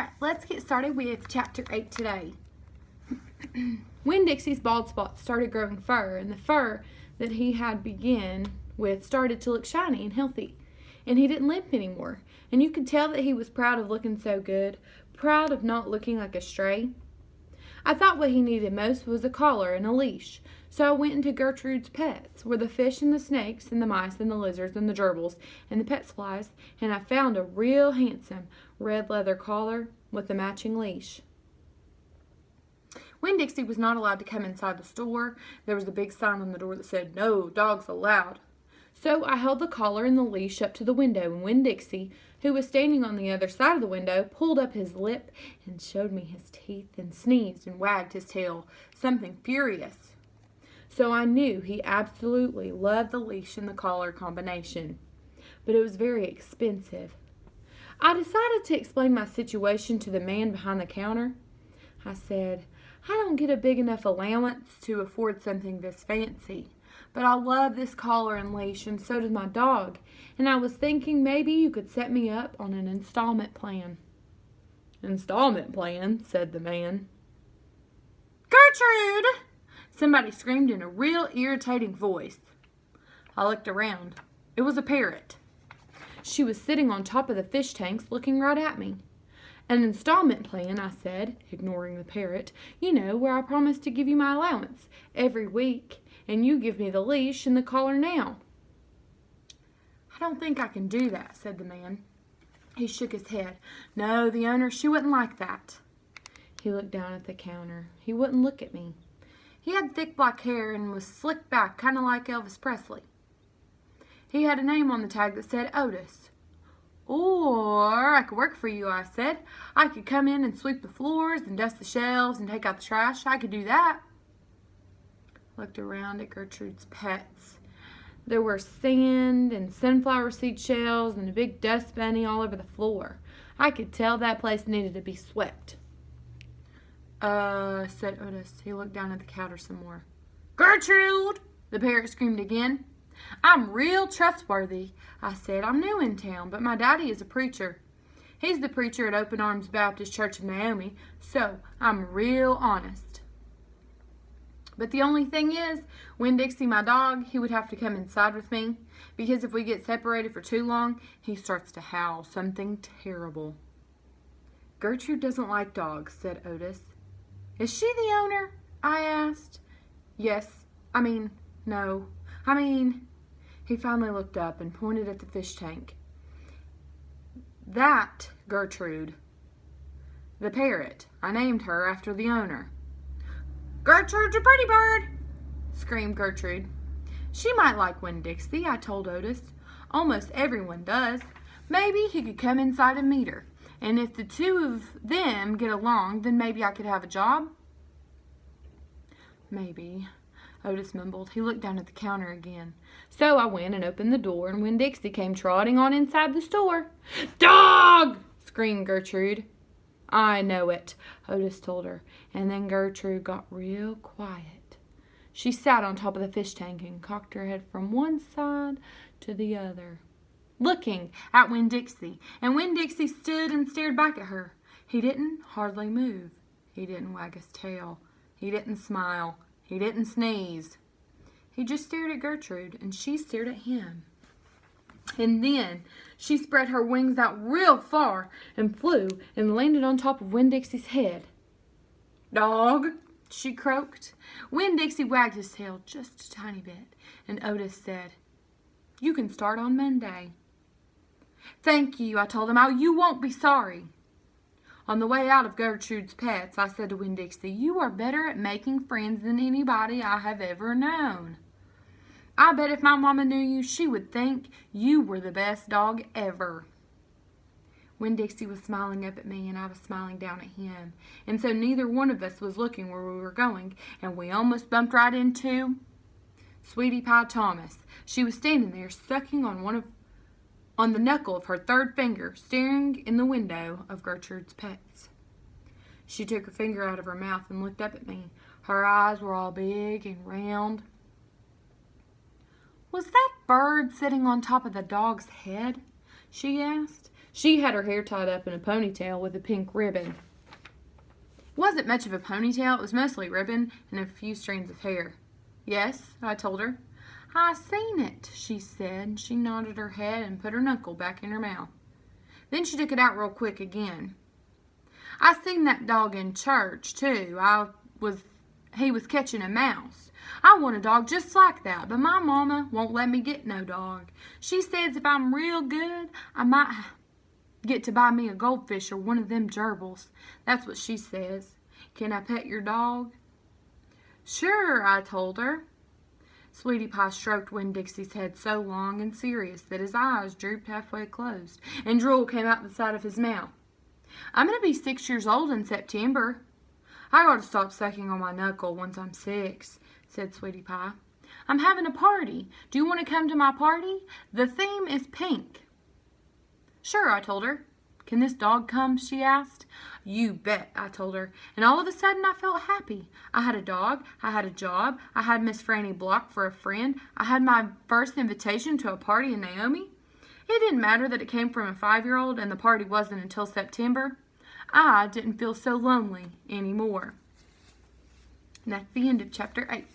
Alright, let's get started with Chapter 8 today. When Dixie's bald spots started growing fur, and the fur that he had begun with started to look shiny and healthy, and he didn't limp anymore, and you could tell that he was proud of looking so good, proud of not looking like a stray. I thought what he needed most was a collar and a leash, so I went into Gertrude's Pets, where the fish and the snakes and the mice and the lizards and the gerbils and the pet supplies, and I found a real handsome red leather collar with a matching leash. When Dixie was not allowed to come inside the store, there was a big sign on the door that said, "No dogs allowed." So I held the collar and the leash up to the window, and when Dixie, who was standing on the other side of the window, pulled up his lip and showed me his teeth and sneezed and wagged his tail, something furious. So I knew he absolutely loved the leash and the collar combination, but it was very expensive. I decided to explain my situation to the man behind the counter. I said, "I don't get a big enough allowance to afford something this fancy, but I love this collar and leash, and so does my dog, and I was thinking maybe you could set me up on an installment plan." "Installment plan?" said the man. "Gertrude!" somebody screamed in a real irritating voice. I looked around. It was a parrot. She was sitting on top of the fish tanks looking right at me. "An installment plan," I said, ignoring the parrot. "You know, where I promise to give you my allowance every week, and you give me the leash and the collar now." "I don't think I can do that," said the man. He shook his head. "No, the owner, she wouldn't like that." He looked down at the counter. He wouldn't look at me. He had thick black hair and was slicked back, kind of like Elvis Presley. He had a name on the tag that said Otis. "Or I could work for you," I said. "I could come in and sweep the floors and dust the shelves and take out the trash. I could do that." I looked around at Gertrude's Pets. There were sand and sunflower seed shells and a big dust bunny all over the floor. I could tell that place needed to be swept. Said Otis. He looked down at the counter some more. "Gertrude!" the parrot screamed again. "I'm real trustworthy," I said. "I'm new in town, but my daddy is a preacher. He's the preacher at Open Arms Baptist Church of Naomi, so I'm real honest. But the only thing is, when Dixie, my dog, he would have to come inside with me, because if we get separated for too long, he starts to howl something terrible." "Gertrude doesn't like dogs," said Otis. "Is she the owner?" I asked. No. He finally looked up and pointed at the fish tank. "That Gertrude, the parrot. I named her after the owner." "Gertrude's a pretty bird," screamed Gertrude. "She might like Winn, Dixie," I told Otis. "Almost everyone does. Maybe he could come inside and meet her. And if the two of them get along, then maybe I could have a job." "Maybe," Otis mumbled. He looked down at the counter again. So I went and opened the door, and when Dixie came trotting on inside the store. "Dog!" screamed Gertrude. "I know it," Otis told her, and then Gertrude got real quiet. She sat on top of the fish tank and cocked her head from one side to the other, looking at Winn Dixie, and Winn Dixie stood and stared back at her. He didn't hardly move. He didn't wag his tail. He didn't smile. He didn't sneeze. He just stared at Gertrude, and she stared at him. And then she spread her wings out real far and flew and landed on top of Winn Dixie's head. "Dog!" she croaked. Winn Dixie wagged his tail just a tiny bit, and Otis said, "You can start on Monday." "Thank you," I told him. "You won't be sorry." On the way out of Gertrude's Pets, I said to Winn Dixie, "You are better at making friends than anybody I have ever known. I bet if my mama knew you, she would think you were the best dog ever." Winn Dixie was smiling up at me, and I was smiling down at him, and so neither one of us was looking where we were going, and we almost bumped right into Sweetie Pie Thomas. She was standing there, sucking on the knuckle of her third finger, staring in the window of Gertrude's Pets. She took her finger out of her mouth and looked up at me. Her eyes were all big and round. "Was that bird sitting on top of the dog's head?" she asked. She had her hair tied up in a ponytail with a pink ribbon. It wasn't much of a ponytail. It was mostly ribbon and a few strands of hair. Yes, I told her. I seen it, she said. She nodded her head and put her knuckle back in her mouth. Then she took it out real quick again. I seen that dog in church, too. He was catching a mouse. I want a dog just like that, but my mama won't let me get no dog. She says if I'm real good, I might get to buy me a goldfish or one of them gerbils. That's what she says. Can I pet your dog? Sure, I told her. Sweetie Pie stroked Winn Dixie's head so long and serious that his eyes drooped halfway closed, and drool came out the side of his mouth. I'm going to be 6 years old in September. I got to stop sucking on my knuckle once I'm 6, said Sweetie Pie. I'm having a party. Do you want to come to my party? The theme is pink. Sure, I told her. Can this dog come? She asked. You bet, I told her. And all of a sudden I felt happy. I had a dog. I had a job. I had Miss Franny Block for a friend. I had my first invitation to a party in Naomi. It didn't matter that it came from a 5-year-old and the party wasn't until September. I didn't feel so lonely anymore. And that's the end of chapter 8.